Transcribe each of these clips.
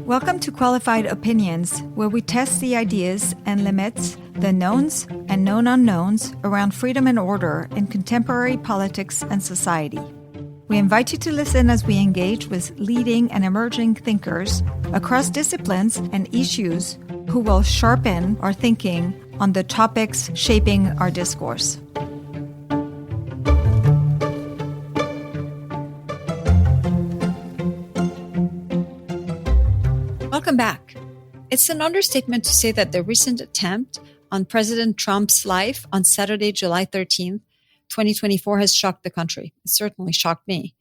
Welcome to Qualified Opinions, where we test the ideas and limits, the knowns and known unknowns around freedom and order in contemporary politics and society. We invite you to listen as we engage with leading and emerging thinkers across disciplines and issues who will sharpen our thinking on the topics shaping our discourse. Welcome back. It's an understatement to say that the recent attempt on President Trump's life on Saturday, July 13th, 2024 has shocked the country. It certainly shocked me.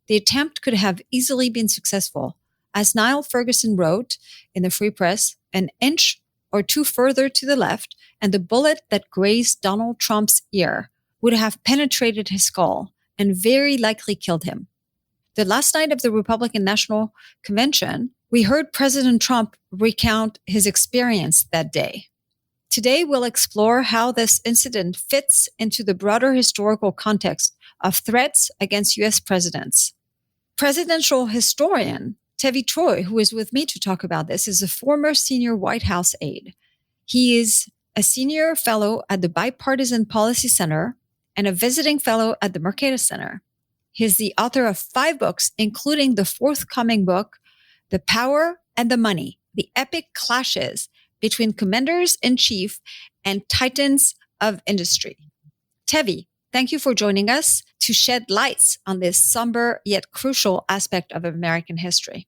The attempt could have easily been successful. As Niall Ferguson wrote in the Free Press, an inch or two further to the left, and the bullet that grazed Donald Trump's ear would have penetrated his skull and very likely killed him. The last night of the Republican National Convention, we heard President Trump recount his experience that day. Today, we'll explore how this incident fits into the broader historical context of threats against U.S. presidents. Presidential historian Tevi Troy, who is with me to talk about this, is a former senior White House aide. He is a senior fellow at the Bipartisan Policy Center and a visiting fellow at the Mercator Center. He's the author of 5 books, including the forthcoming book, The Power and the Money, the epic clashes between commanders-in-chief and titans of industry. Tevi, thank you for joining us to shed lights on this somber yet crucial aspect of American history.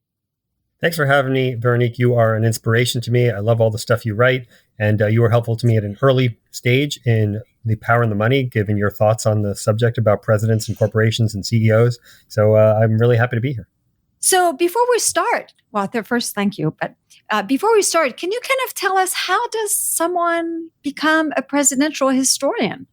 Thanks for having me, Veronique. You are an inspiration to me. I love all the stuff you write, and you were helpful to me at an early stage in The Power and the Money, given your thoughts on the subject about presidents and corporations and CEOs. So I'm really happy to be here. So before we start, first, thank you. But before we start, can you kind of tell us, how does someone become a presidential historian?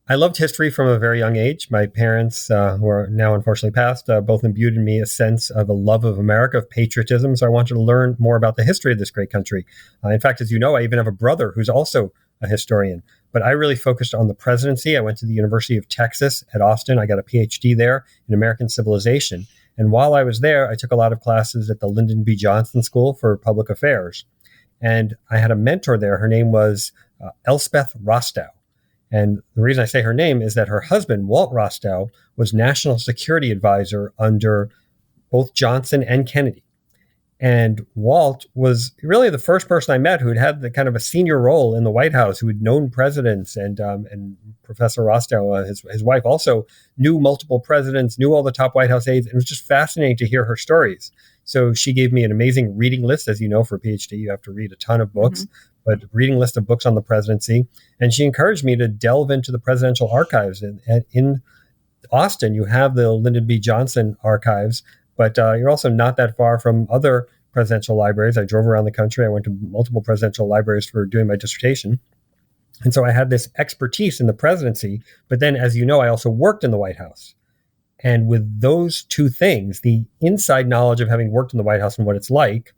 I loved history from a very young age. My parents, who are now unfortunately passed, both imbued in me a sense of a love of America, of patriotism. So I wanted to learn more about the history of this great country. In fact, as you know, I even have a brother who's also a historian. But I really focused on the presidency. I went to the University of Texas at Austin. I got a PhD there in American civilization. And while I was there, I took a lot of classes at the Lyndon B. Johnson School for Public Affairs. And I had a mentor there. Her name was Elspeth Rostow. And the reason I say her name is that her husband, Walt Rostow, was National Security Advisor under both Johnson and Kennedy. And Walt was really the first person I met who had had the kind of a senior role in the White House, who had known presidents. And Professor Rostow, his wife, also knew multiple presidents, knew all the top White House aides. And it was just fascinating to hear her stories. So she gave me an amazing reading list. As you know, for a PhD, you have to read a ton of books, but reading list of books on the presidency. And she encouraged me to delve into the presidential archives. And in Austin, you have the Lyndon B. Johnson archives, but you're also not that far from other presidential libraries. I drove around the country. I went to multiple presidential libraries for doing my dissertation. And so I had this expertise in the presidency. But then, as you know, I also worked in the White House. And with those two things, the inside knowledge of having worked in the White House and what it's like,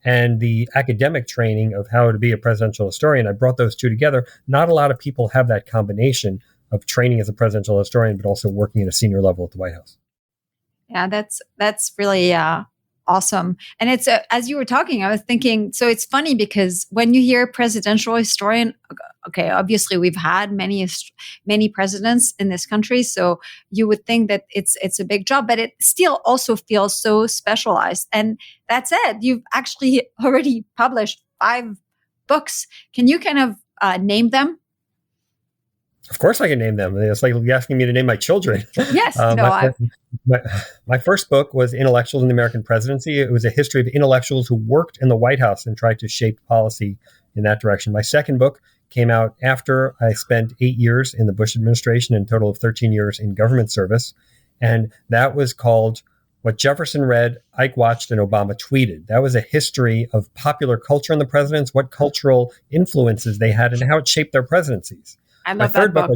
and the academic training of how to be a presidential historian, I brought those two together. Not a lot of people have that combination of training as a presidential historian, but also working at a senior level at the White House. Yeah, that's really awesome. And it's as you were talking, I was thinking, so it's funny because when you hear presidential historian, okay, obviously we've had many presidents in this country, so you would think that it's a big job, but it still also feels so specialized. And that said, you've actually already published 5 books. Can you kind of name them? Of course I can name them. It's like asking me to name my children. Yes. My first book was Intellectuals in the American Presidency. It was a history of intellectuals who worked in the White House and tried to shape policy in that direction. My second book came out after I spent 8 years in the Bush administration and a total of 13 years in government service. And that was called What Jefferson Read, Ike Watched, and Obama Tweeted. That was a history of popular culture in the presidents, what cultural influences they had, and how it shaped their presidencies. I love that book.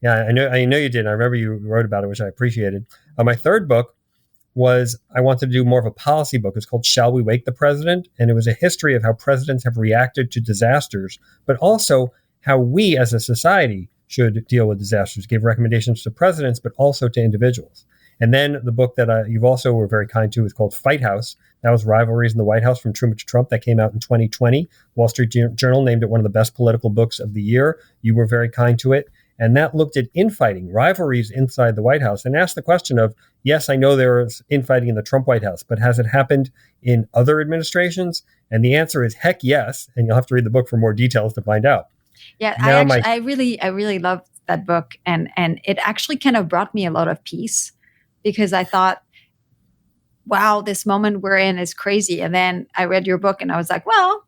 I know you did. I remember you wrote about it, which I appreciated. My third book was, I wanted to do more of a policy book. It's called Shall We Wake the President? And it was a history of how presidents have reacted to disasters, but also how we as a society should deal with disasters, give recommendations to presidents, but also to individuals. And then the book that you've also were very kind to is called Fight House. That was Rivalries in the White House from Truman to Trump. That came out in 2020. Wall Street Journal named it one of the best political books of the year. You were very kind to it. And that looked at infighting, rivalries inside the White House, and asked the question of, yes, I know there was infighting in the Trump White House, but has it happened in other administrations? And the answer is heck yes. And you'll have to read the book for more details to find out. Yeah, I really loved that book. And it actually kind of brought me a lot of peace, because I thought, wow, this moment we're in is crazy. And then I read your book and I was like, well,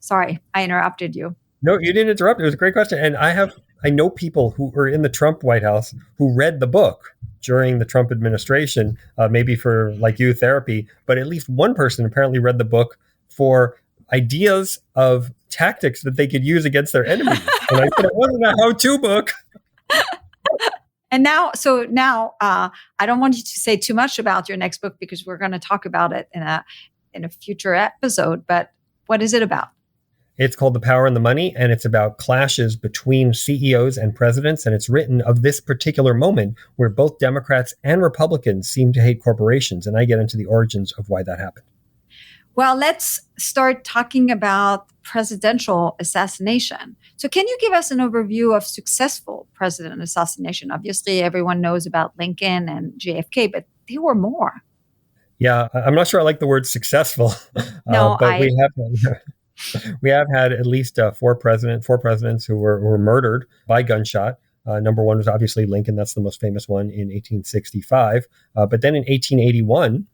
sorry, I interrupted you. No, you didn't interrupt. It was a great question. And I know people who were in the Trump White House who read the book during the Trump administration, maybe for like you therapy, but at least one person apparently read the book for ideas of tactics that they could use against their enemies. And I said, it wasn't a how-to book. And now, I don't want you to say too much about your next book, because we're going to talk about it in a future episode. But what is it about? It's called The Power and the Money, and it's about clashes between CEOs and presidents. And it's written of this particular moment where both Democrats and Republicans seem to hate corporations. And I get into the origins of why that happened. Well, let's start talking about presidential assassination. So can you give us an overview of successful president assassination? Obviously, everyone knows about Lincoln and JFK, but there were more. Yeah, I'm not sure I like the word successful. No, but we have had at least four presidents who were murdered by gunshot. Number one was obviously Lincoln. That's the most famous one in 1865. But then in 1881,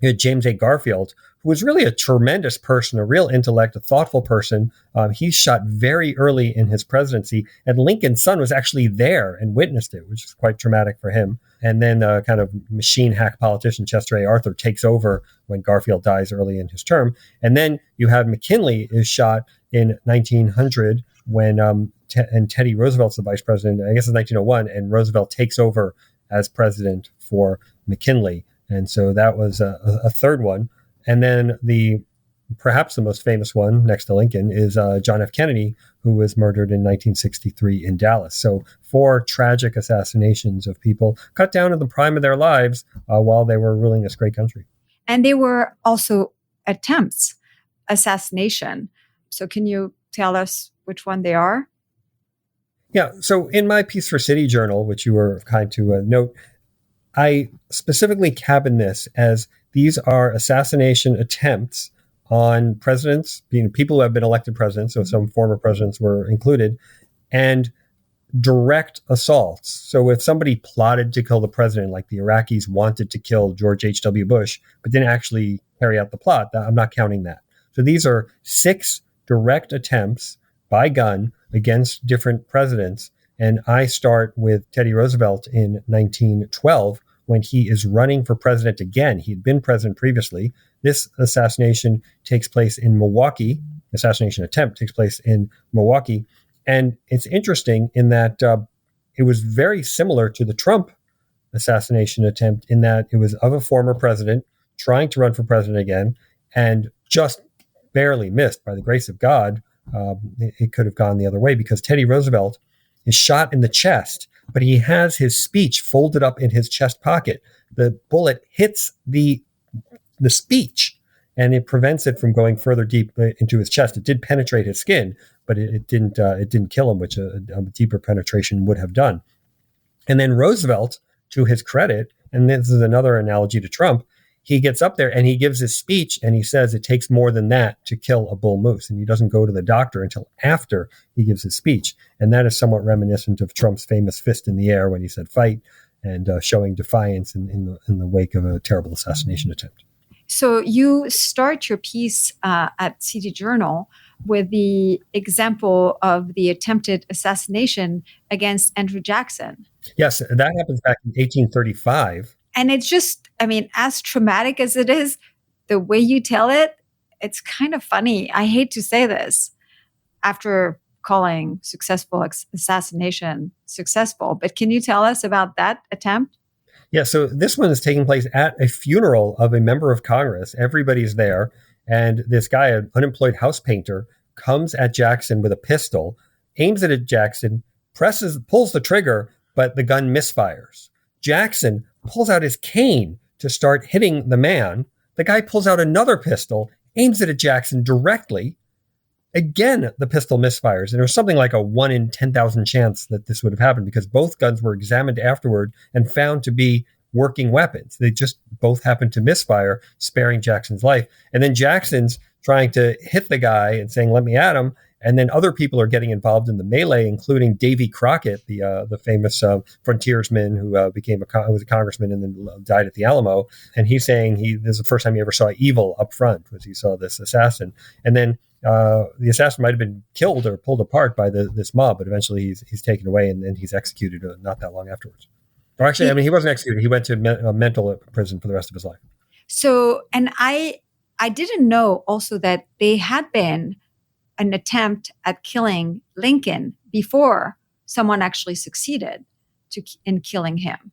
you had James A. Garfield, who was really a tremendous person, a real intellect, a thoughtful person. He's shot very early in his presidency, and Lincoln's son was actually there and witnessed it, which is quite traumatic for him. And then kind of machine hack politician Chester A. Arthur takes over when Garfield dies early in his term. And then you have McKinley is shot in 1900 when and Teddy Roosevelt's the vice president. I guess it's 1901, and Roosevelt takes over as president for McKinley. And so that was a third one. And then perhaps the most famous one next to Lincoln is John F. Kennedy, who was murdered in 1963 in Dallas. So 4 tragic assassinations of people cut down in the prime of their lives while they were ruling this great country. And they were also attempts, assassination. So can you tell us which one they are? Yeah. So in my piece for City Journal, which you were kind to note, I specifically cabin this as these are assassination attempts on presidents, people who have been elected presidents, so some former presidents were included, and direct assaults. So if somebody plotted to kill the president, like the Iraqis wanted to kill George H.W. Bush, but didn't actually carry out the plot, I'm not counting that. So these are 6 direct attempts by gun against different presidents. And I start with Teddy Roosevelt in 1912, when he is running for president again. He had been president previously. This assassination takes place in Milwaukee. Assassination attempt takes place in Milwaukee. And it's interesting in that it was very similar to the Trump assassination attempt in that it was of a former president trying to run for president again and just barely missed. By the grace of God, it could have gone the other way, because Teddy Roosevelt is shot in the chest, but he has his speech folded up in his chest pocket. The bullet hits the speech, and it prevents it from going further deep into his chest. It did penetrate his skin, but it didn't kill him, which a deeper penetration would have done. And then Roosevelt, to his credit, and this is another analogy to Trump, he gets up there and he gives his speech and he says it takes more than that to kill a bull moose. And he doesn't go to the doctor until after he gives his speech. And that is somewhat reminiscent of Trump's famous fist in the air when he said fight, and showing defiance in the wake of a terrible assassination attempt. So you start your piece at City Journal with the example of the attempted assassination against Andrew Jackson. Yes, that happens back in 1835. And it's just, as traumatic as it is, the way you tell it, it's kind of funny. I hate to say this after calling successful assassination successful, but can you tell us about that attempt? Yeah, so this one is taking place at a funeral of a member of Congress. Everybody's there. And this guy, an unemployed house painter, comes at Jackson with a pistol, aims it at Jackson, pulls the trigger, but the gun misfires. Jackson pulls out his cane to start hitting the man. The guy pulls out another pistol, aims it at Jackson directly. Again, the pistol misfires. And it was something like a 1 in 10,000 chance that this would have happened because both guns were examined afterward and found to be working weapons. They just both happened to misfire, sparing Jackson's life. And then Jackson's trying to hit the guy and saying, let me at him. And then other people are getting involved in the melee, including Davy Crockett, the famous frontiersman who was a congressman and then died at the Alamo. And he's saying this is the first time he ever saw evil up front, was he saw this assassin. And then the assassin might have been killed or pulled apart by this mob, but eventually he's taken away and he's executed not that long afterwards. Or actually, I mean, he wasn't executed. He went to a mental prison for the rest of his life. So, and I didn't know also that they had been an attempt at killing Lincoln before someone actually succeeded in killing him.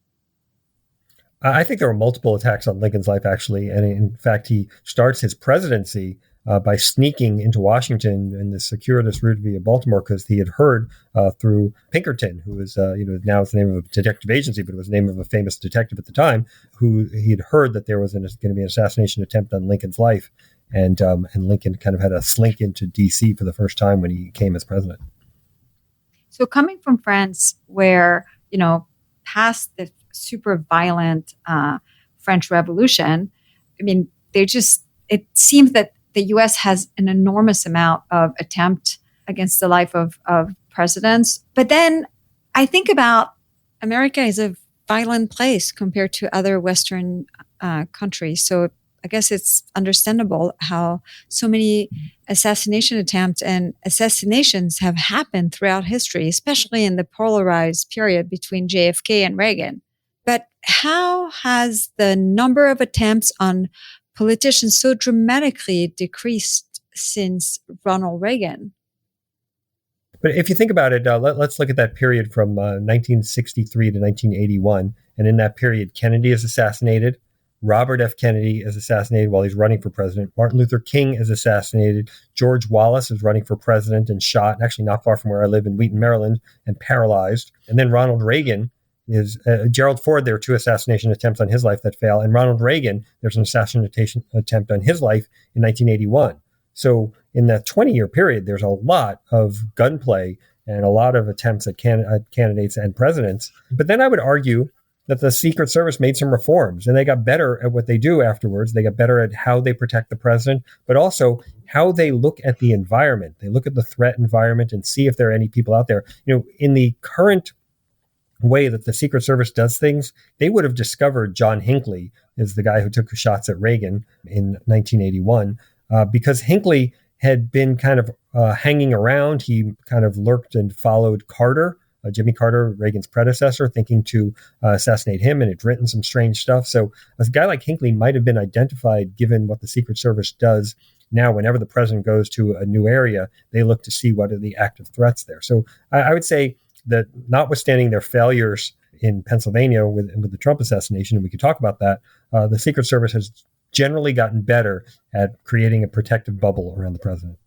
I think there were multiple attacks on Lincoln's life, actually. And in fact, he starts his presidency by sneaking into Washington in the circuitous route via Baltimore because he had heard through Pinkerton, who was, now it's the name of a detective agency, but it was the name of a famous detective at the time, who he had heard that there was going to be an assassination attempt on Lincoln's life. And Lincoln kind of had to slink into D.C. for the first time when he came as president. So coming from France, where, past the super violent French Revolution, I mean, it seems that the U.S. has an enormous amount of attempt against the life of presidents. But then I think about America is a violent place compared to other Western countries. So I guess it's understandable how so many assassination attempts and assassinations have happened throughout history, especially in the polarized period between JFK and Reagan. But how has the number of attempts on politicians so dramatically decreased since Ronald Reagan? But if you think about it, let's look at that period from 1963 to 1981. And in that period, Kennedy is assassinated. Robert F. Kennedy is assassinated while he's running for president. Martin Luther King is assassinated. George Wallace is running for president and shot, actually not far from where I live in Wheaton, Maryland, and paralyzed. And then Ronald Reagan is Gerald Ford. There were 2 assassination attempts on his life that fail. And Ronald Reagan, there's an assassination attempt on his life in 1981. So in that 20-year period, there's a lot of gunplay and a lot of attempts at candidates and presidents. But then I would argue that the Secret Service made some reforms and they got better at what they do afterwards. They got better at how they protect the president, but also how they look at the environment. They look at the threat environment and see if there are any people out there. In the current way that the Secret Service does things, they would have discovered John Hinckley is the guy who took shots at Reagan in 1981 because Hinckley had been kind of hanging around. He kind of lurked and followed Carter, Jimmy Carter, Reagan's predecessor, thinking to assassinate him, and had written some strange stuff. So a guy like Hinckley might have been identified given what the Secret Service does now. Whenever the president goes to a new area, they look to see what are the active threats there. So I would say that notwithstanding their failures in Pennsylvania with the Trump assassination, and we could talk about that, the Secret Service has generally gotten better at creating a protective bubble around the president.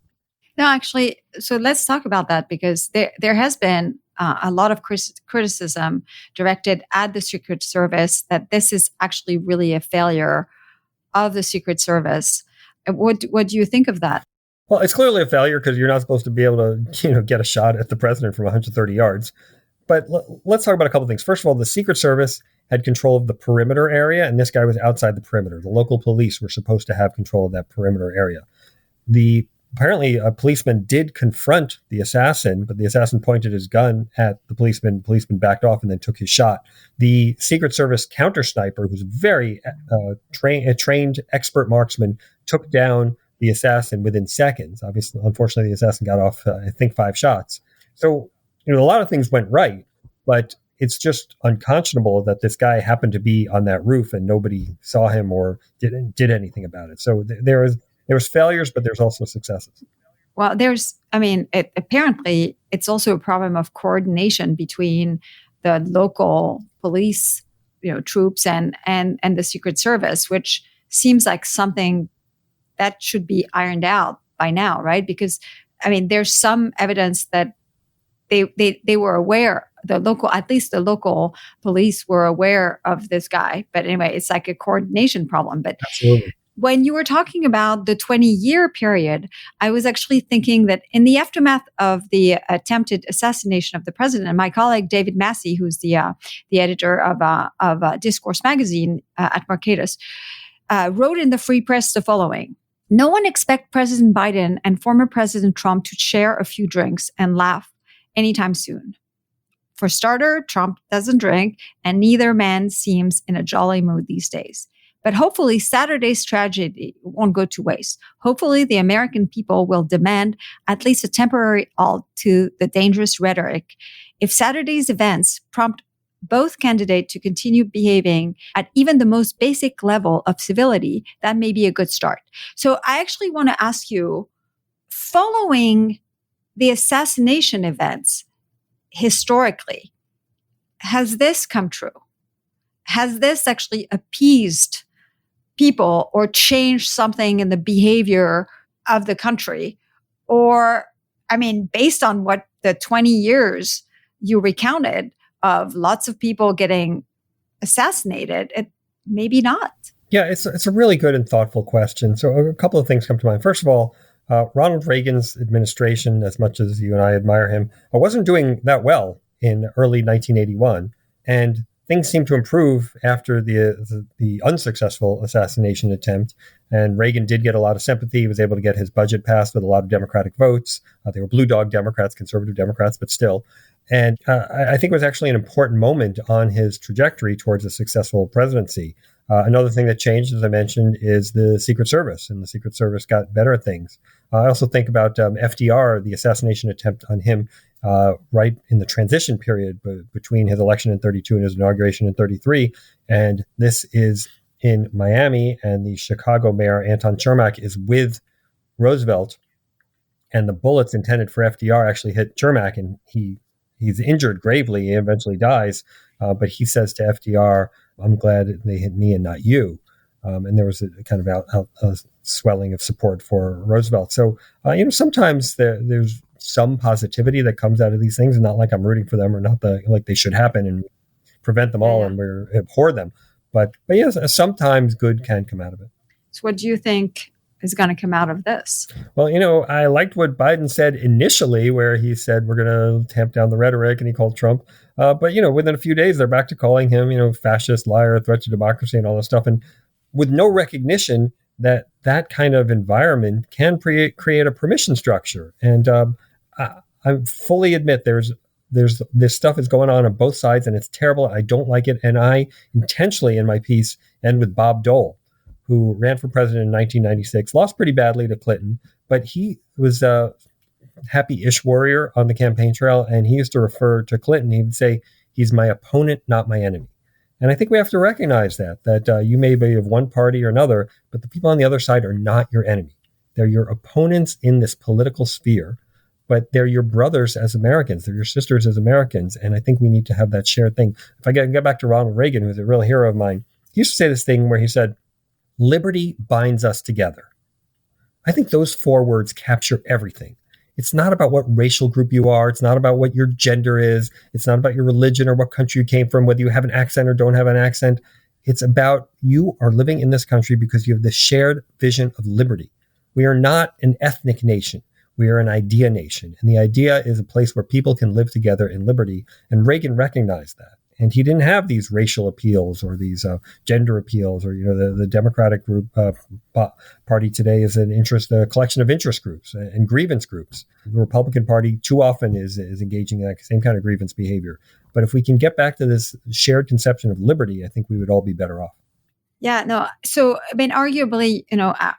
No, actually, so let's talk about that because there has been a lot of criticism directed at the Secret Service that this is actually really a failure of the Secret Service. What do you think of that? Well, it's clearly a failure because you're not supposed to be able to, get a shot at the president from 130 yards. But let's talk about a couple of things. First of all, the Secret Service had control of the perimeter area, and this guy was outside the perimeter. The local police were supposed to have control of that perimeter area. Apparently, a policeman did confront the assassin, but the assassin pointed his gun at the policeman. The policeman backed off and then took his shot. The Secret Service counter sniper, who's a very trained expert marksman, took down the assassin within seconds. Obviously, unfortunately, the assassin got off, I think, 5 shots. So, a lot of things went right, but it's just unconscionable that this guy happened to be on that roof and nobody saw him or did anything about it. So there was failures, but there's also successes. Well, apparently it's also a problem of coordination between the local police, troops and the Secret Service, which seems like something that should be ironed out by now, right? Because there's some evidence that they were aware at least the local police were aware of this guy. But anyway, it's like a coordination problem. But Absolutely. when you were talking about the 20-year period, I was actually thinking that in the aftermath of the attempted assassination of the president, and my colleague David Massey, who's the editor of Discourse magazine at Mercatus, wrote in the Free Press the following: "No one expects President Biden and former President Trump to share a few drinks and laugh anytime soon. For starter, Trump doesn't drink, and neither man seems in a jolly mood these days. But hopefully Saturday's tragedy won't go to waste. Hopefully the American people will demand at least a temporary halt to the dangerous rhetoric. If Saturday's events prompt both candidates to continue behaving at even the most basic level of civility, that may be a good start." So I actually want to ask you, following the assassination events historically, has this come true? Has this actually appeased people or changed something in the behavior of the country? Or, I mean, based on what the 20 years you recounted of lots of people getting assassinated, it maybe not. Yeah, it's a really good and thoughtful question. So a couple of things come to mind. First of all, Ronald Reagan's administration, as much as you and I admire him, wasn't doing that well in early 1981. And things seemed to improve after the unsuccessful assassination attempt. And Reagan did get a lot of sympathy. He was able to get his budget passed with a lot of Democratic votes. They were blue dog Democrats, conservative Democrats, but still. And I think it was actually an important moment on his trajectory towards a successful presidency. Another thing that changed, as I mentioned, is the Secret Service, and the Secret Service got better at things. I also think about FDR, the assassination attempt on him right in the transition period between his election in 32 and his inauguration in 33. And this is in Miami, and the Chicago mayor, Anton Chermak, is with Roosevelt. And the bullets intended for FDR actually hit Chermak, and he's injured gravely. He eventually dies. But he says to FDR, "I'm glad they hit me and not you." And there was a kind of a swelling of support for Roosevelt. So, sometimes there's some positivity that comes out of these things, and not like I'm rooting for them or not like they should happen and prevent them all and we abhor them. But yes, sometimes good can come out of it. So what do you think is going to come out of this? Well, I liked what Biden said initially, where he said we're going to tamp down the rhetoric, and he called Trump. But within a few days, they're back to calling him, fascist, liar, threat to democracy, and all this stuff. And with no recognition that kind of environment can create a permission structure. And I fully admit there's this stuff is going on both sides, and it's terrible. I don't like it. And I intentionally, in my piece, end with Bob Dole, who ran for president in 1996, lost pretty badly to Clinton, but he was a happy-ish warrior on the campaign trail, and he used to refer to Clinton. He would say, "He's my opponent, not my enemy." And I think we have to recognize that you may be of one party or another, but the people on the other side are not your enemy. They're your opponents in this political sphere, but they're your brothers as Americans. They're your sisters as Americans. And I think we need to have that shared thing. If I get back to Ronald Reagan, who's a real hero of mine, he used to say this thing where he said, "Liberty binds us together." I think those 4 words capture everything. It's not about what racial group you are. It's not about what your gender is. It's not about your religion or what country you came from, whether you have an accent or don't have an accent. It's about you are living in this country because you have this shared vision of liberty. We are not an ethnic nation. We are an idea nation. And the idea is a place where people can live together in liberty. And Reagan recognized that. And he didn't have these racial appeals or these gender appeals, or the Democratic group party today is a collection of interest groups and grievance groups. The Republican Party too often is engaging in that same kind of grievance behavior. But if we can get back to this shared conception of liberty, I think we would all be better off. Yeah, no. So, I mean, arguably,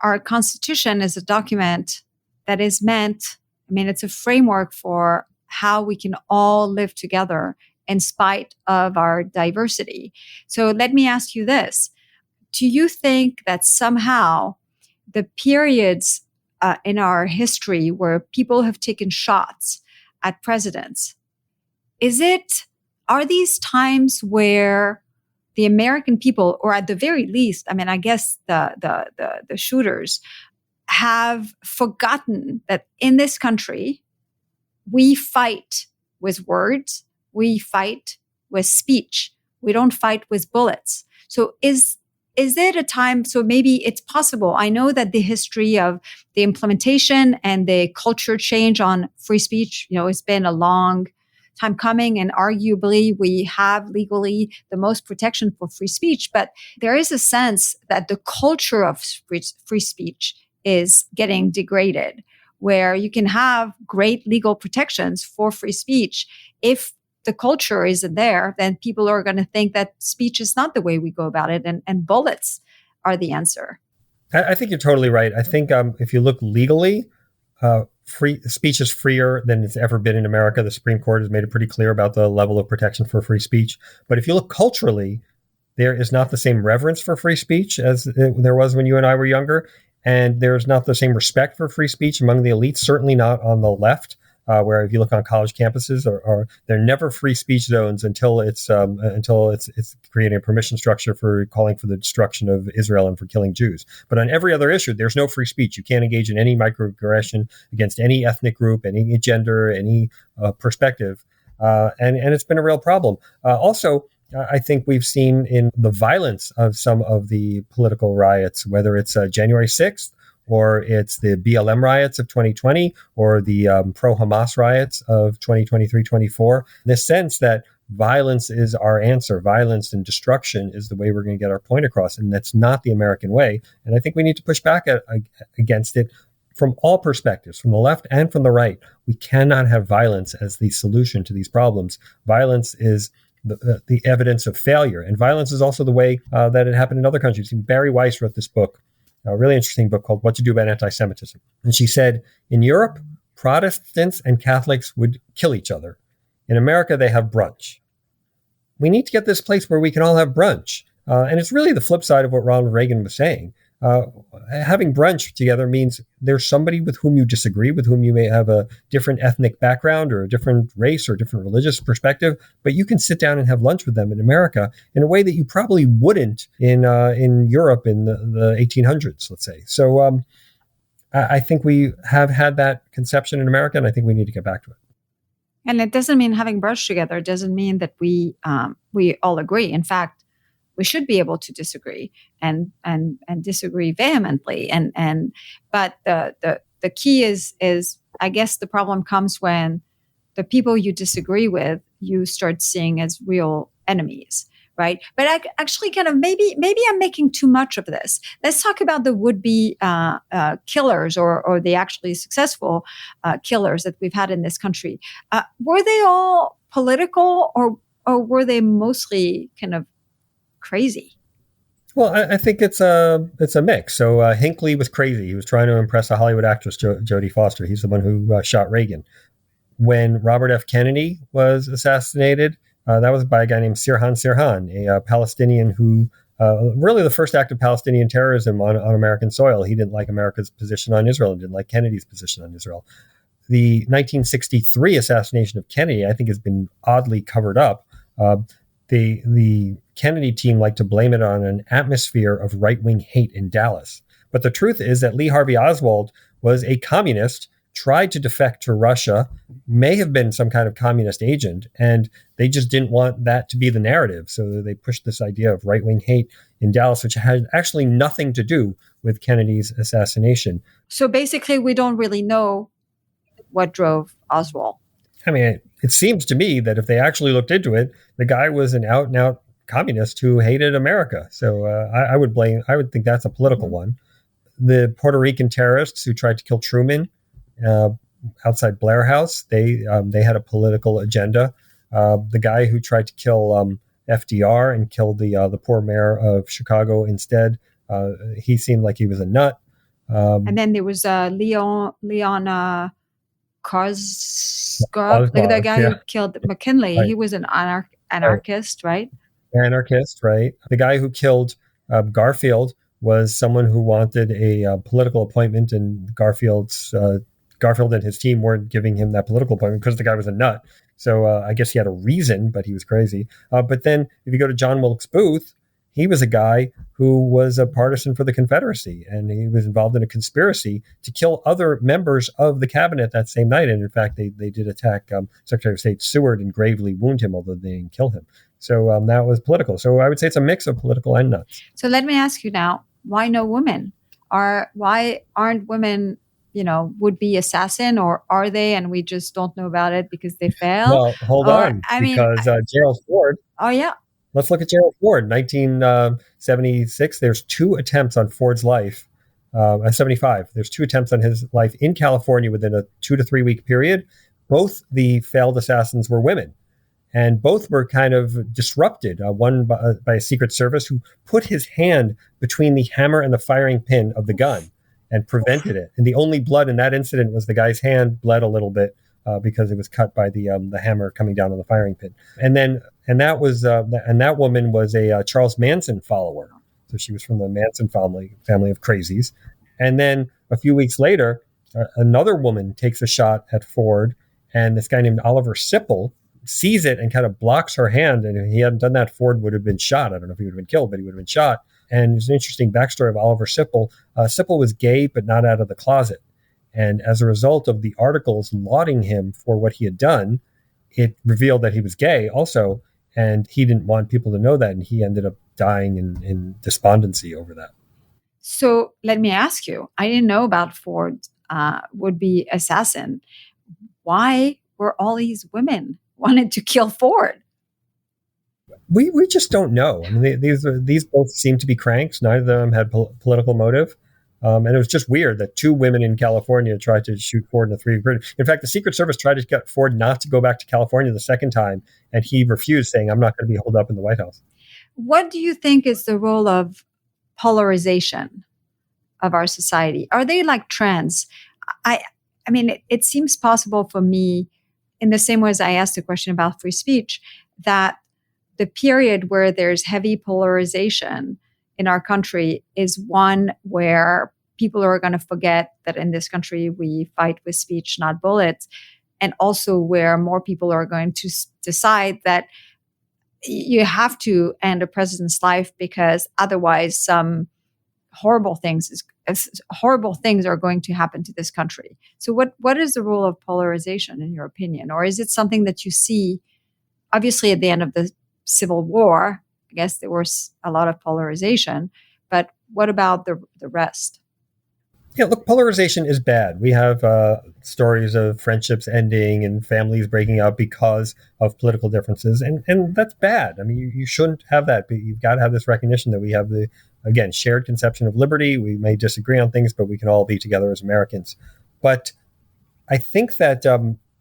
our Constitution is a document that is meant, it's a framework for how we can all live together in spite of our diversity. So let me ask you this. Do you think that somehow the periods in our history where people have taken shots at presidents, are these times where the American people, or at the very least, I guess the shooters, have forgotten that in this country, we fight with words, we fight with speech. We don't fight with bullets. So is it a time? So maybe it's possible. I know that the history of the implementation and the culture change on free speech, it's been a long time coming, and arguably we have legally the most protection for free speech. But there is a sense that the culture of free speech is getting degraded, where you can have great legal protections for free speech. If the culture isn't there, then people are going to think that speech is not the way we go about it, and bullets are the answer. I think you're totally right. I think if you look legally, free speech is freer than it's ever been in America. The Supreme Court has made it pretty clear about the level of protection for free speech. But if you look culturally, there is not the same reverence for free speech as there was when you and I were younger. And there's not the same respect for free speech among the elites, certainly not on the left. Where if you look on college campuses, or they're never free speech zones until it's creating a permission structure for calling for the destruction of Israel and for killing Jews. But on every other issue, there's no free speech. You can't engage in any microaggression against any ethnic group, any gender, any perspective, and it's been a real problem. Also, I think we've seen in the violence of some of the political riots, whether it's January 6th. Or it's the BLM riots of 2020, or the pro-Hamas riots of 2023-24. This sense that violence is our answer, violence and destruction is the way we're going to get our point across, and that's not the American way. And I think we need to push back against it from all perspectives, from the left and from the right. We cannot have violence as the solution to these problems. Violence is the evidence of failure, and violence is also the way that it happened in other countries. Barry Weiss wrote this book, a really interesting book called What to Do About Anti-Semitism. And she said, in Europe, Protestants and Catholics would kill each other. In America, they have brunch. We need to get this place where we can all have brunch. And it's really the flip side of what Ronald Reagan was saying. Having brunch together means there's somebody with whom you disagree, with whom you may have a different ethnic background or a different race or different religious perspective, but you can sit down and have lunch with them in America in a way that you probably wouldn't in Europe in the 1800s, let's say. So I think we have had that conception in America, and I think we need to get back to it. And it doesn't mean having brunch together. It doesn't mean that we all agree. In fact, we should be able to disagree and disagree vehemently. But the key is I guess the problem comes when the people you disagree with, you start seeing as real enemies, right? But I actually kind of maybe I'm making too much of this. Let's talk about the would-be killers or the actually successful killers that we've had in this country. Were they all political, or were they mostly kind of crazy? Well, I think it's a mix. So Hinckley was crazy. He was trying to impress a Hollywood actress, Jodie Foster. He's the one who shot Reagan. When Robert F. Kennedy was assassinated, that was by a guy named Sirhan, a Palestinian who really the first act of Palestinian terrorism on American soil. He didn't like America's position on Israel and didn't like Kennedy's position on Israel. The 1963 assassination of Kennedy, I think, has been oddly covered up. The Kennedy team liked to blame it on an atmosphere of right-wing hate in Dallas. But the truth is that Lee Harvey Oswald was a communist, tried to defect to Russia, may have been some kind of communist agent, and they just didn't want that to be the narrative. So they pushed this idea of right-wing hate in Dallas, which had actually nothing to do with Kennedy's assassination. So basically, we don't really know what drove Oswald. I mean, it seems to me that if they actually looked into it, the guy was an out-and-out communist who hated America. So I would think that's a political one. The Puerto Rican terrorists who tried to kill Truman outside Blair House, they had a political agenda. The guy who tried to kill FDR and killed the poor mayor of Chicago instead, he seemed like he was a nut. And then there was Leon Korsgaard, the guy who killed McKinley. Right. He was an anarchist, right? Anarchist, right? The guy who killed Garfield was someone who wanted a political appointment, and Garfield and his team weren't giving him that political appointment because the guy was a nut. So I guess he had a reason, but he was crazy. But then if you go to John Wilkes Booth, he was a guy who was a partisan for the Confederacy, and he was involved in a conspiracy to kill other members of the cabinet that same night. And in fact, they did attack Secretary of State Seward and gravely wound him, although they didn't kill him. So that was political. So I would say it's a mix of political and nuts. So let me ask you now, why no women? Why aren't women, would-be assassin, or are they, and we just don't know about it because they failed? Well, hold on, because Gerald Ford. Oh, yeah. Let's look at Gerald Ford. 1976, there's 2 attempts on Ford's life. 75, there's 2 attempts on his life in California within a 2 to 3 week period. Both the failed assassins were women. And both were kind of disrupted. One by a Secret Service who put his hand between the hammer and the firing pin of the gun and prevented it. And the only blood in that incident was the guy's hand bled a little bit because it was cut by the hammer coming down on the firing pin. And that woman was a Charles Manson follower. So she was from the Manson family of crazies. And then a few weeks later, another woman takes a shot at Ford, and this guy named Oliver Sipple sees it and kind of blocks her hand. And if he hadn't done that, Ford would have been shot. I don't know if he would have been killed, but he would have been shot. And there's an interesting backstory of Oliver Sipple. Sipple was gay, but not out of the closet. And as a result of the articles lauding him for what he had done, it revealed that he was gay also. And he didn't want people to know that. And he ended up dying in despondency over that. So let me ask you, I didn't know about Ford's would-be assassin. Why were all these women wanted to kill Ford? We just don't know. I mean, these both seem to be cranks. Neither of them had political motive. And it was just weird that 2 women in California tried to shoot Ford in a 3-week period. In fact, the Secret Service tried to get Ford not to go back to California the second time, and he refused, saying, I'm not going to be holed up in the White House. What do you think is the role of polarization of our society? Are they like trends? I mean, it seems possible for me, in the same way as I asked the question about free speech, that the period where there's heavy polarization in our country is one where people are going to forget that in this country we fight with speech, not bullets, and also where more people are going to decide that you have to end a president's life because otherwise some horrible things are going to happen to this country. So what is the role of polarization in your opinion? Or is it something that you see, obviously at the end of the Civil War, I guess there was a lot of polarization, but what about the rest? Yeah, look, polarization is bad. We have stories of friendships ending and families breaking up because of political differences, and that's bad. I mean, you shouldn't have that, but you've got to have this recognition that we have the, again, shared conception of liberty. We may disagree on things, but we can all be together as Americans. But I think that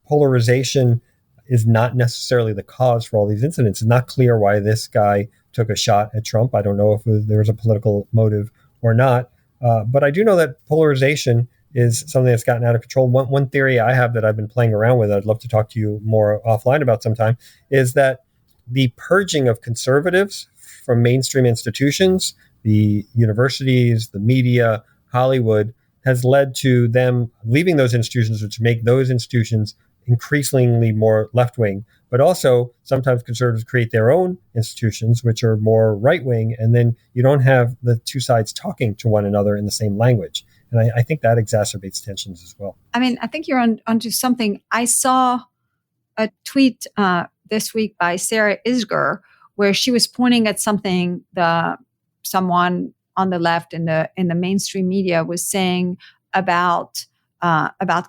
polarization is not necessarily the cause for all these incidents. It's not clear why this guy took a shot at Trump. I don't know if there was a political motive or not. But I do know that polarization is something that's gotten out of control. One theory I have that I've been playing around with, I'd love to talk to you more offline about sometime, is that the purging of conservatives from mainstream institutions, the universities, the media, Hollywood, has led to them leaving those institutions, which make those institutions increasingly more left-wing. But also, sometimes conservatives create their own institutions, which are more right-wing, and then you don't have the two sides talking to one another in the same language. And I think that exacerbates tensions as well. I mean, I think you're onto something. I saw a tweet this week by Sarah Isgur where she was pointing at something someone on the left in the mainstream media was saying about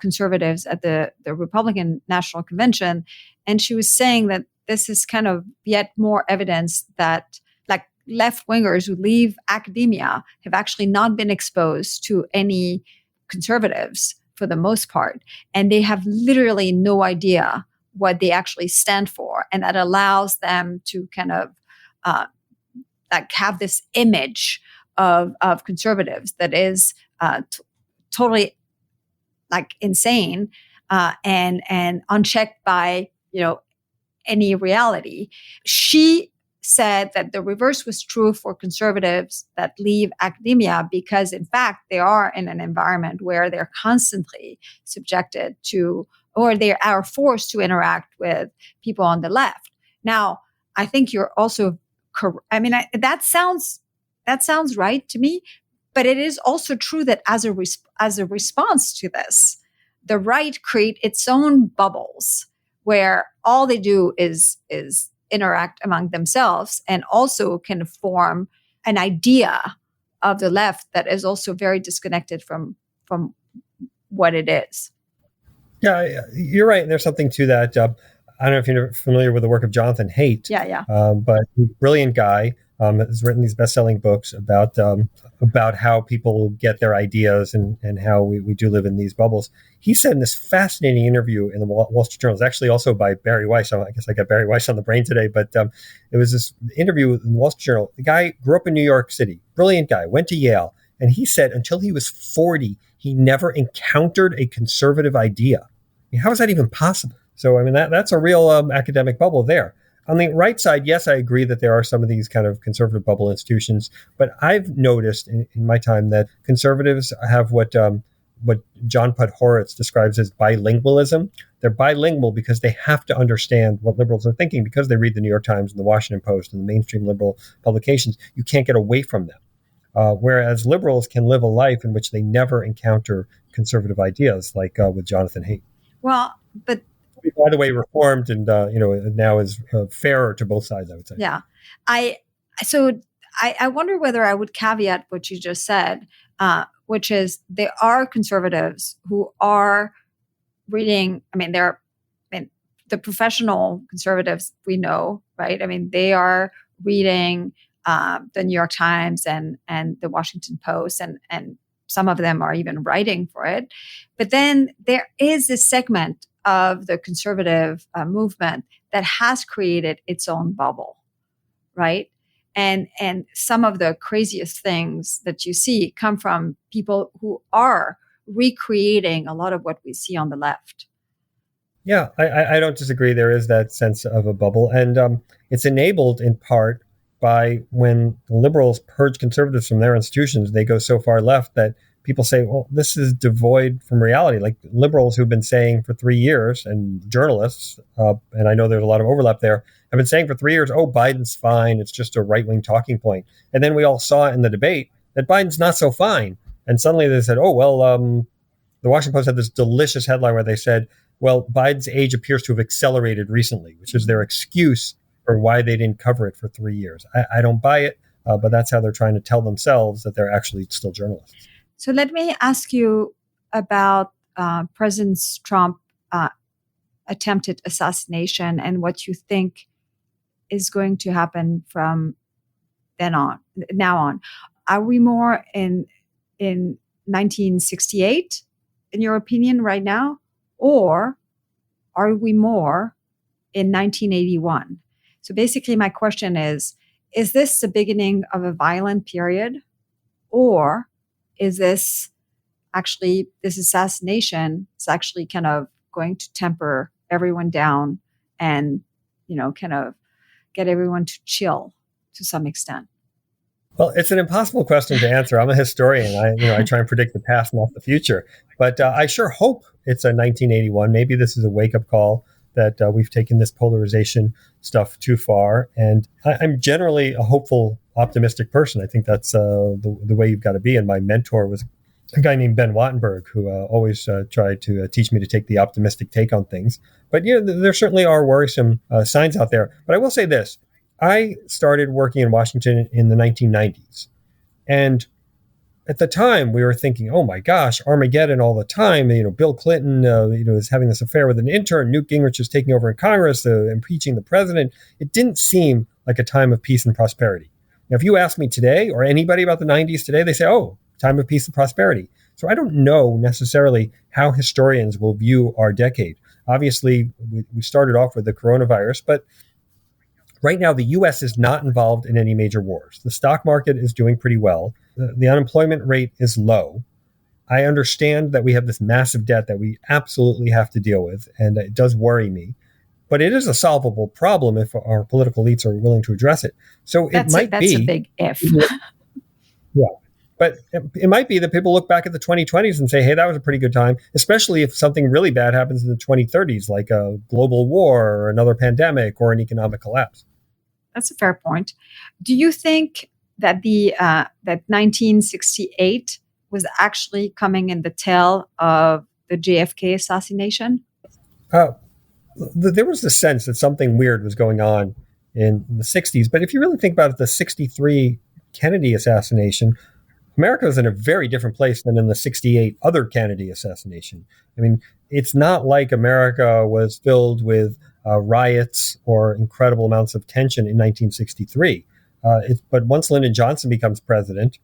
conservatives at the Republican National Convention. And she was saying that this is kind of yet more evidence that like left-wingers who leave academia have actually not been exposed to any conservatives for the most part. And they have literally no idea what they actually stand for. And that allows them to kind of like have this image of conservatives that is totally like insane and unchecked by any reality. She said that the reverse was true for conservatives that leave academia because in fact they are in an environment where they're constantly subjected to, or they are forced to interact with people on the left. Now, I think you're also I mean, that sounds right to me. But it is also true that as a response to this, the right create its own bubbles where all they do is interact among themselves, and also can form an idea of the left that is also very disconnected from what it is. Yeah, you're right. There's something to that. I don't know if you're familiar with the work of Jonathan Haidt. Yeah. But he's a brilliant guy. Has written these best-selling books about how people get their ideas and how we do live in these bubbles. He said in this fascinating interview in the Wall Street Journal, it's actually also by Barry Weiss. So I guess I got Barry Weiss on the brain today, but it was this interview in the Wall Street Journal. The guy grew up in New York City, brilliant guy, went to Yale, and he said until he was 40, he never encountered a conservative idea. I mean, how is that even possible? So, I mean, that's a real academic bubble there. On the right side, yes, I agree that there are some of these kind of conservative bubble institutions, but I've noticed in my time that conservatives have what John Podhoretz describes as bilingualism. They're bilingual because they have to understand what liberals are thinking because they read the New York Times and the Washington Post and the mainstream liberal publications. You can't get away from them. Whereas liberals can live a life in which they never encounter conservative ideas, like with Jonathan Haidt. Well, but by the way, reformed and now is fairer to both sides, I would say. Yeah, I wonder whether I would caveat what you just said, which is there are conservatives who are reading. I mean, the professional conservatives we know, right? I mean, they are reading the New York Times and the Washington Post, and some of them are even writing for it. But then there is this segment of the conservative movement that has created its own bubble, right? And some of the craziest things that you see come from people who are recreating a lot of what we see on the left. Yeah, I don't disagree. There is that sense of a bubble, and it's enabled in part by when the liberals purge conservatives from their institutions, they go so far left that people say, well, this is devoid from reality. Like liberals who've been saying for 3 years, and journalists, and I know there's a lot of overlap there, have been saying for 3 years, oh, Biden's fine. It's just a right-wing talking point. And then we all saw in the debate that Biden's not so fine. And suddenly they said, oh, well, the Washington Post had this delicious headline where they said, well, Biden's age appears to have accelerated recently, which is their excuse for why they didn't cover it for 3 years. I don't buy it, but that's how they're trying to tell themselves that they're actually still journalists. So let me ask you about President Trump attempted assassination and what you think is going to happen from now on. Are we more in 1968, in your opinion, right now, or are we more in 1981? So basically, my question is this the beginning of a violent period, or is this assassination is actually kind of going to temper everyone down and, kind of get everyone to chill to some extent? Well, it's an impossible question to answer. I'm a historian. I try and predict the past, not the future. But I sure hope it's a 1981. Maybe this is a wake-up call that we've taken this polarization stuff too far. And I'm generally a hopeful, optimistic person. I think that's the way you've got to be. And my mentor was a guy named Ben Wattenberg, who always tried to teach me to take the optimistic take on things. But there certainly are worrisome signs out there. But I will say this. I started working in Washington in the 1990s. And at the time, we were thinking, oh my gosh, Armageddon all the time. Bill Clinton, is having this affair with an intern. Newt Gingrich is taking over in Congress, impeaching the president. It didn't seem like a time of peace and prosperity. Now, if you ask me today or anybody about the 90s today, they say, oh, time of peace and prosperity. So I don't know necessarily how historians will view our decade. Obviously, we started off with the coronavirus, but right now, the U.S. is not involved in any major wars. The stock market is doing pretty well. The unemployment rate is low. I understand that we have this massive debt that we absolutely have to deal with, and it does worry me. But it is a solvable problem if our political elites are willing to address it. So that's a big if. Yeah. But it might be that people look back at the 2020s and say, hey, that was a pretty good time, especially if something really bad happens in the 2030s, like a global war or another pandemic or an economic collapse. That's a fair point. Do you think that that 1968 was actually coming in the tail of the JFK assassination? Uh, there was the sense that something weird was going on in the 60s. But if you really think about it, the 63 Kennedy assassination, America was in a very different place than in the 68 other Kennedy assassination. I mean, it's not like America was filled with riots or incredible amounts of tension in 1963. But once Lyndon Johnson becomes president,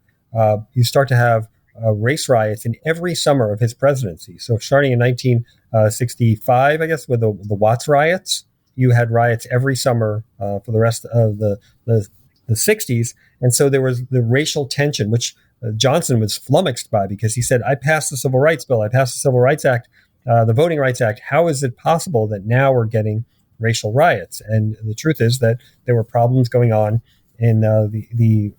you start to have race riots in every summer of his presidency. So starting in 1965, I guess, with the Watts riots, you had riots every summer for the rest of the 60s. And so there was the racial tension, which Johnson was flummoxed by, because he said, I passed the Civil Rights Bill, I passed the Civil Rights Act, the Voting Rights Act. How is it possible that now we're getting racial riots? And the truth is that there were problems going on in the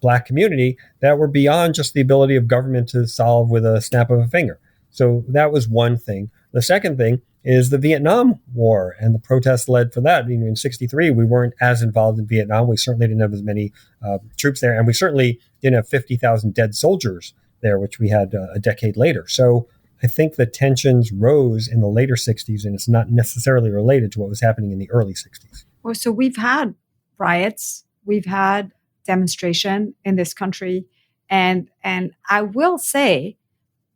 Black community that were beyond just the ability of government to solve with a snap of a finger. So that was one thing. The second thing is the Vietnam War and the protests led for that. I mean, in 63, we weren't as involved in Vietnam. We certainly didn't have as many troops there. And we certainly didn't have 50,000 dead soldiers there, which we had a decade later. So I think the tensions rose in the later 60s, and it's not necessarily related to what was happening in the early 60s. Well, so we've had riots, we've had demonstration in this country. And I will say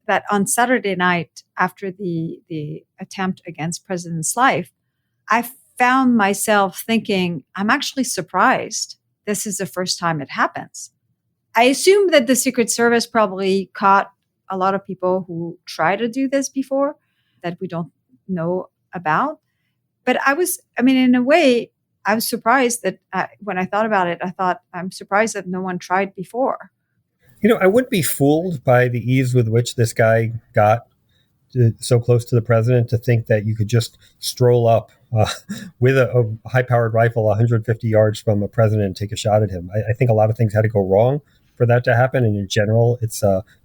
that on Saturday night, after the attempt against President's life, I found myself thinking, I'm actually surprised this is the first time it happens. I assume that the Secret Service probably caught a lot of people who try to do this before that we don't know about. But in a way, I was surprised that when I thought about it, I'm surprised that no one tried before. I wouldn't be fooled by the ease with which this guy got so close to the president to think that you could just stroll up with a high-powered rifle 150 yards from a president and take a shot at him. I think a lot of things had to go wrong for that to happen. And in general,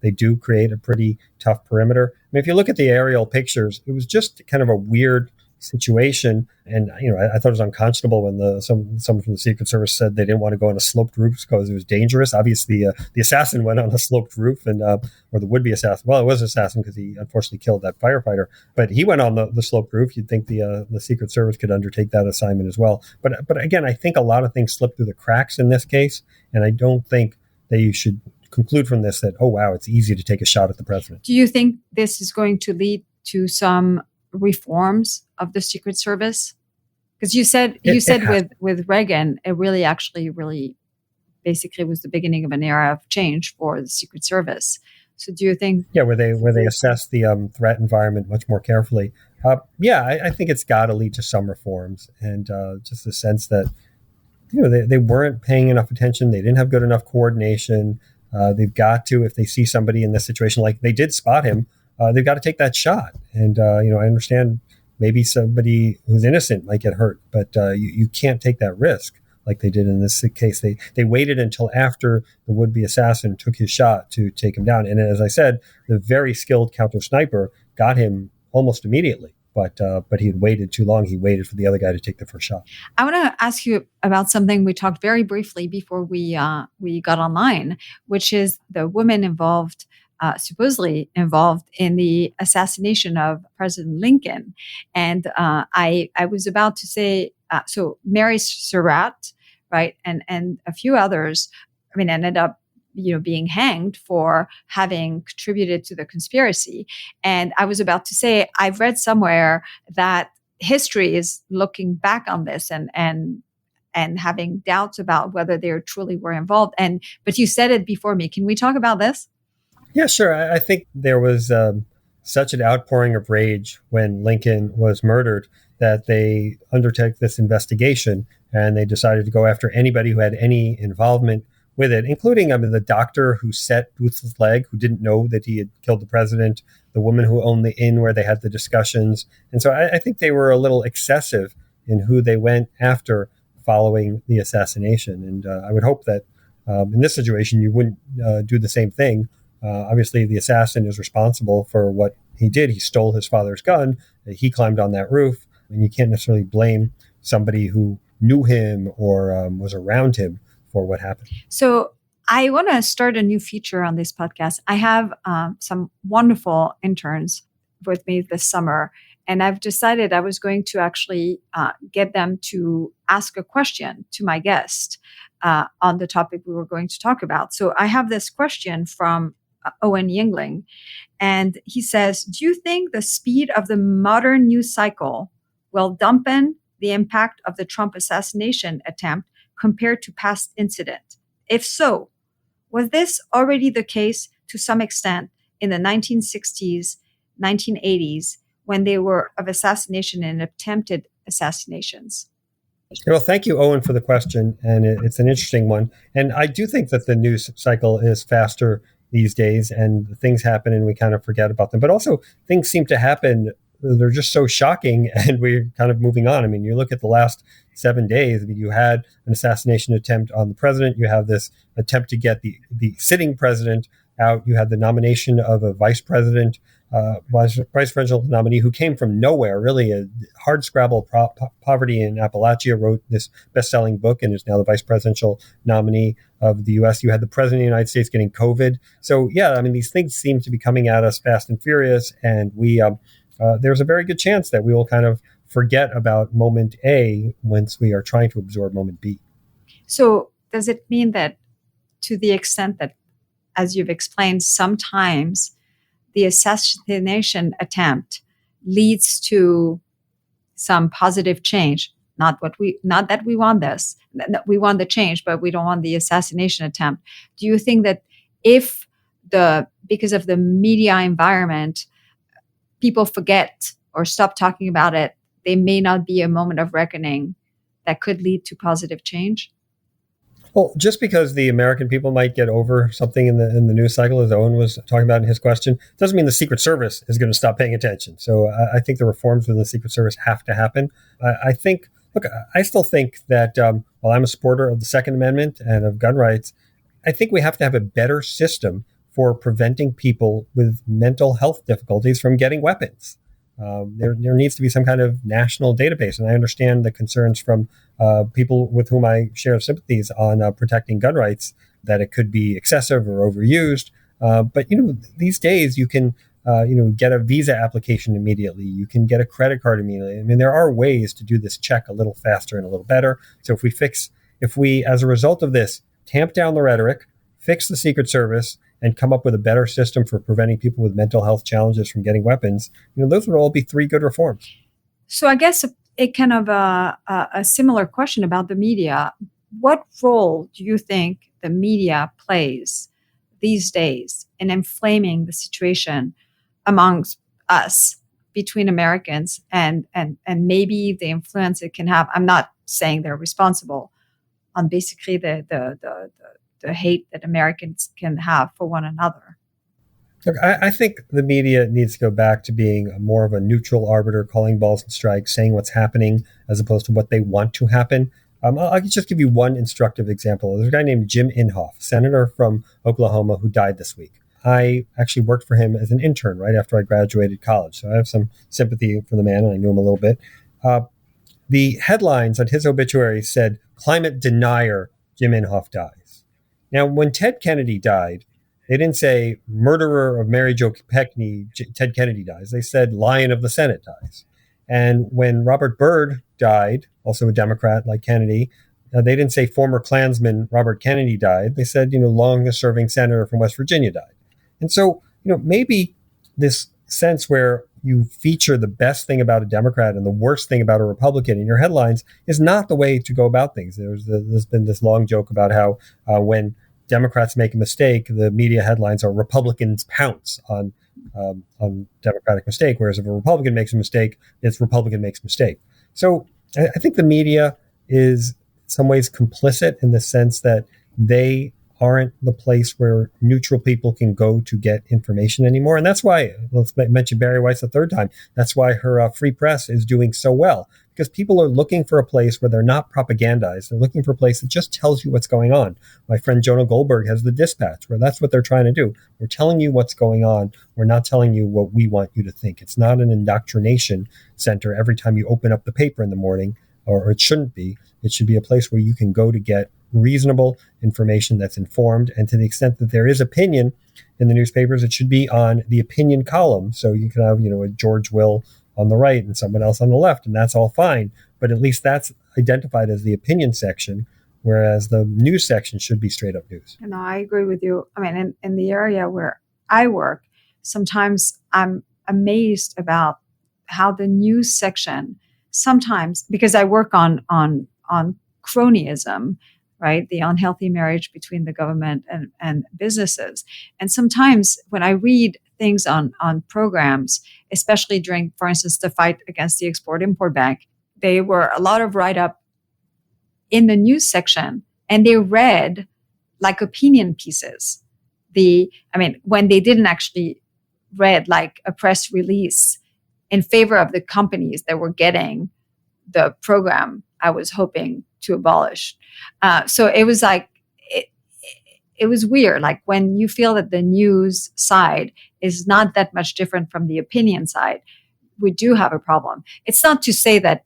they do create a pretty tough perimeter. I mean, if you look at the aerial pictures, it was just kind of a weird situation. And, I thought it was unconscionable when someone from the Secret Service said they didn't want to go on a sloped roof because it was dangerous. Obviously, the assassin went on a sloped roof, or the would-be assassin. Well, it was an assassin because he unfortunately killed that firefighter. But he went on the sloped roof. You'd think the Secret Service could undertake that assignment as well. But again, I think a lot of things slipped through the cracks in this case. And I don't think that you should conclude from this that, oh, wow, it's easy to take a shot at the president. Do you think this is going to lead to some reforms of the Secret Service? Because you said with Reagan, it really basically was the beginning of an era of change for the Secret Service. So do you think? Yeah, where they assess the threat environment much more carefully. I think it's got to lead to some reforms, and just the sense that they weren't paying enough attention. They didn't have good enough coordination. They've got to, if they see somebody in this situation, like they did spot him, they've got to take that shot. And, I understand maybe somebody who's innocent might get hurt, but you can't take that risk like they did in this case. They waited until after the would-be assassin took his shot to take him down. And as I said, the very skilled counter sniper got him almost immediately. But he had waited too long. He waited for the other guy to take the first shot. I want to ask you about something we talked very briefly before we got online, which is the woman supposedly involved in the assassination of President Lincoln. And I was about to say, so Mary Surratt, right, and a few others, ended up being hanged for having contributed to the conspiracy. And I was about to say, I've read somewhere that history is looking back on this and having doubts about whether they truly were involved. But you said it before me. Can we talk about this? Yeah, sure. I think there was such an outpouring of rage when Lincoln was murdered that they undertook this investigation, and they decided to go after anybody who had any involvement with it, including the doctor who set Booth's leg, who didn't know that he had killed the president, the woman who owned the inn where they had the discussions. And so I think they were a little excessive in who they went after following the assassination. And I would hope that in this situation, you wouldn't do the same thing. Obviously, the assassin is responsible for what he did. He stole his father's gun. He climbed on that roof. And you can't necessarily blame somebody who knew him or was around him for what happened. So I want to start a new feature on this podcast. I have some wonderful interns with me this summer, and I've decided I was going to actually get them to ask a question to my guest on the topic we were going to talk about. So I have this question from Owen Yingling, and he says, do you think the speed of the modern news cycle will dampen the impact of the Trump assassination attempt compared to past incidents? If so, was this already the case to some extent in the 1960s, 1980s, when they were of assassination and attempted assassinations? Well, thank you, Owen, for the question. And it's an interesting one. And I do think that the news cycle is faster these days, and things happen and we kind of forget about them. But also, things seem to happen. They're just so shocking, and we're kind of moving on. I mean, you look at the last 7 days, I mean, you had an assassination attempt on the president. You have this attempt to get the sitting president out. You had the nomination of a vice presidential nominee who came from nowhere, really a hard scrabble poverty in Appalachia, wrote this best-selling book and is now the vice presidential nominee of the U.S. You had the president of the United States getting COVID. So, yeah, I mean, these things seem to be coming at us fast and furious, and there's a very good chance that we will kind of forget about moment A once we are trying to absorb moment B. So does it mean that to the extent that, as you've explained, sometimes the assassination attempt leads to some positive change? Not that we want this, we want the change, but we don't want the assassination attempt. Do you think that because of the media environment, people forget or stop talking about it, they may not be a moment of reckoning that could lead to positive change? Well, just because the American people might get over something in the news cycle, as Owen was talking about in his question, doesn't mean the Secret Service is going to stop paying attention. So I think the reforms within the Secret Service have to happen. I still think that while I'm a supporter of the Second Amendment and of gun rights, I think we have to have a better system for preventing people with mental health difficulties from getting weapons. There needs to be some kind of national database. And I understand the concerns from people with whom I share sympathies on protecting gun rights, that it could be excessive or overused. But, these days you can, get a visa application immediately. You can get a credit card immediately. I mean, there are ways to do this check a little faster and a little better. So if we, as a result of this, tamp down the rhetoric, fix the Secret Service, and come up with a better system for preventing people with mental health challenges from getting weapons, those would all be three good reforms. So I guess it kind of a similar question about the media. What role do you think the media plays these days in inflaming the situation amongst us, between Americans, and maybe the influence it can have? I'm not saying they're responsible on basically the hate that Americans can have for one another. Look, I think the media needs to go back to being more of a neutral arbiter, calling balls and strikes, saying what's happening as opposed to what they want to happen. I'll just give you one instructive example. There's a guy named Jim Inhofe, senator from Oklahoma, who died this week. I actually worked for him as an intern right after I graduated college, so I have some sympathy for the man, and I knew him a little bit. The headlines on his obituary said, "Climate denier Jim Inhofe dies." Now, when Ted Kennedy died, they didn't say murderer of Mary Jo Peckney, Ted Kennedy dies. They said lion of the Senate dies. And when Robert Byrd died, also a Democrat like Kennedy, they didn't say former Klansman Robert Kennedy died. They said, longest-serving senator from West Virginia died. And so, maybe this sense where you feature the best thing about a Democrat and the worst thing about a Republican in your headlines is not the way to go about things. There's been this long joke about how when Democrats make a mistake, the media headlines are Republicans pounce on Democratic mistake, whereas if a Republican makes a mistake, it's Republican makes mistake. So I think the media is in some ways complicit in the sense that they aren't the place where neutral people can go to get information anymore. And that's why, let's mention Barry Weiss a third time, that's why her free press is doing so well, because people are looking for a place where they're not propagandized. They're looking for a place that just tells you what's going on. My friend Jonah Goldberg has the Dispatch, where that's what they're trying to do. We're telling you what's going on. We're not telling you what we want you to think. It's not an indoctrination center every time you open up the paper in the morning. or it shouldn't be. It should be a place where you can go to get reasonable information that's informed. And to the extent that there is opinion in the newspapers, it should be on the opinion column. So you can have, a George Will on the right and someone else on the left, and that's all fine. But at least that's identified as the opinion section, whereas the news section should be straight up news. No, I agree with you. I mean, in the area where I work, sometimes I'm amazed about how the news section sometimes, because I work on cronyism, right? The unhealthy marriage between the government and businesses. And sometimes when I read things on programs, especially during, for instance, the fight against the Export-Import Bank, they were a lot of write-up in the news section, and they read like opinion pieces. When they didn't actually read like a press release in favor of the companies that were getting the program I was hoping to abolish. So it was like, it was weird. Like when you feel that the news side is not that much different from the opinion side, we do have a problem. It's not to say that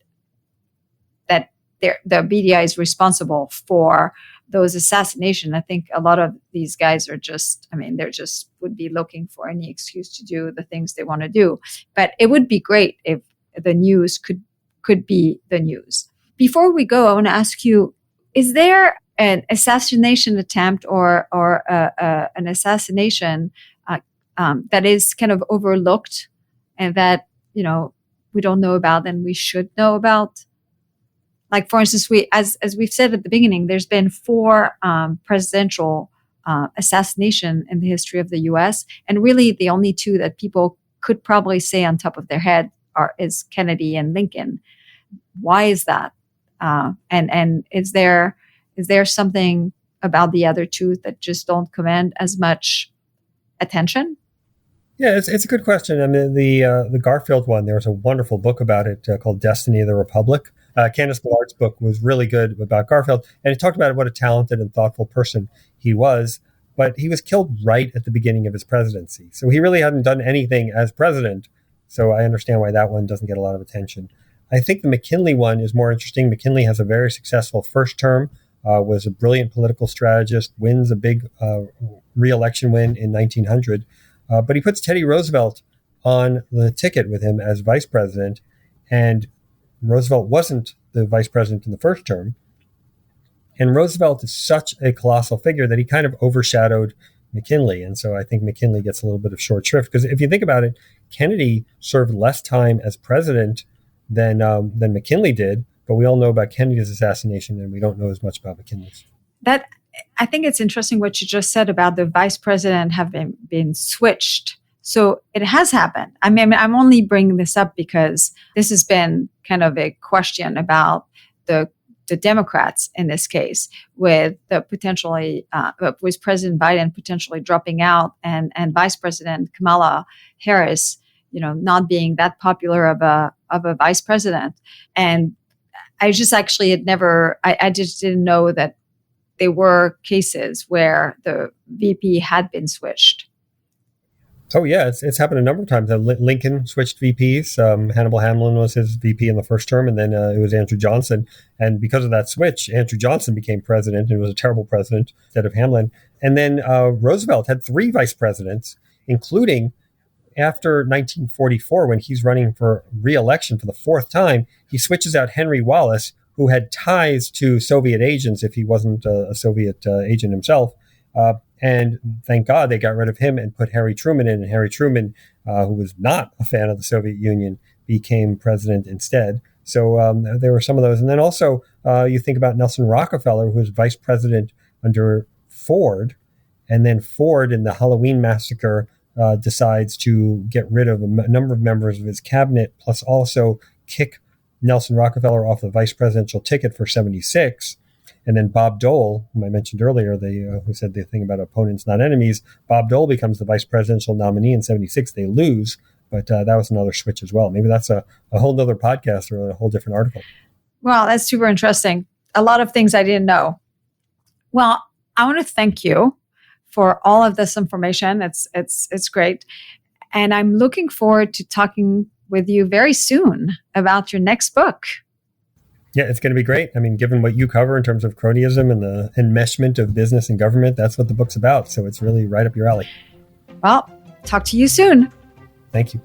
the BDI is responsible for those assassination. I think a lot of these guys are they're just would be looking for any excuse to do the things they want to do. But it would be great if the news could be the news. Before we go, I want to ask you, is there an assassination attempt or an assassination that is kind of overlooked and that, we don't know about and we should know about? Like, for instance, as we've said at the beginning, there's been 4 presidential assassination in the history of the U.S. And really the only 2 that people could probably say on top of their head is Kennedy and Lincoln. Why is that? And is there something about the other 2 that just don't command as much attention? Yeah, it's a good question. I mean, the Garfield one, there was a wonderful book about it called Destiny of the Republic. Candace Ballard's book was really good about Garfield, and it talked about what a talented and thoughtful person he was, but he was killed right at the beginning of his presidency. So he really hadn't done anything as president. So I understand why that one doesn't get a lot of attention. I think the McKinley one is more interesting. McKinley has a very successful first term, was a brilliant political strategist, wins a big re-election win in 1900. But he puts Teddy Roosevelt on the ticket with him as vice president. And Roosevelt wasn't the vice president in the first term. And Roosevelt is such a colossal figure that he kind of overshadowed McKinley. And so I think McKinley gets a little bit of short shrift. Because if you think about it, Kennedy served less time as president than McKinley did. But we all know about Kennedy's assassination, and we don't know as much about McKinley's. I think it's interesting what you just said about the vice president having been switched. So it has happened. I mean, I'm only bringing this up because this has been kind of a question about the Democrats in this case, with the potentially with President Biden potentially dropping out and Vice President Kamala Harris, not being that popular of a vice president. And I just actually I just didn't know that there were cases where the VP had been switched. Oh, yeah, it's happened a number of times. Lincoln switched VPs. Hannibal Hamlin was his VP in the first term, and then it was Andrew Johnson. And because of that switch, Andrew Johnson became president and was a terrible president instead of Hamlin. And then Roosevelt had 3 vice presidents, including after 1944, when he's running for re-election for the 4th time, he switches out Henry Wallace, who had ties to Soviet agents if he wasn't a Soviet agent himself. And thank God they got rid of him and put Harry Truman in. And Harry Truman, who was not a fan of the Soviet Union, became president instead. So there were some of those. And then also you think about Nelson Rockefeller, who was vice president under Ford. And then Ford, in the Halloween massacre, decides to get rid of a number of members of his cabinet, plus also kick Nelson Rockefeller off the vice presidential ticket for 76. And then Bob Dole, whom I mentioned earlier, who said the thing about opponents, not enemies, Bob Dole becomes the vice presidential nominee in 76. They lose, but that was another switch as well. Maybe that's a whole other podcast or a whole different article. Well, that's super interesting. A lot of things I didn't know. Well, I want to thank you for all of this information. It's great. And I'm looking forward to talking with you very soon about your next book. Yeah, it's going to be great. I mean, given what you cover in terms of cronyism and the enmeshment of business and government, that's what the book's about. So it's really right up your alley. Well, talk to you soon. Thank you.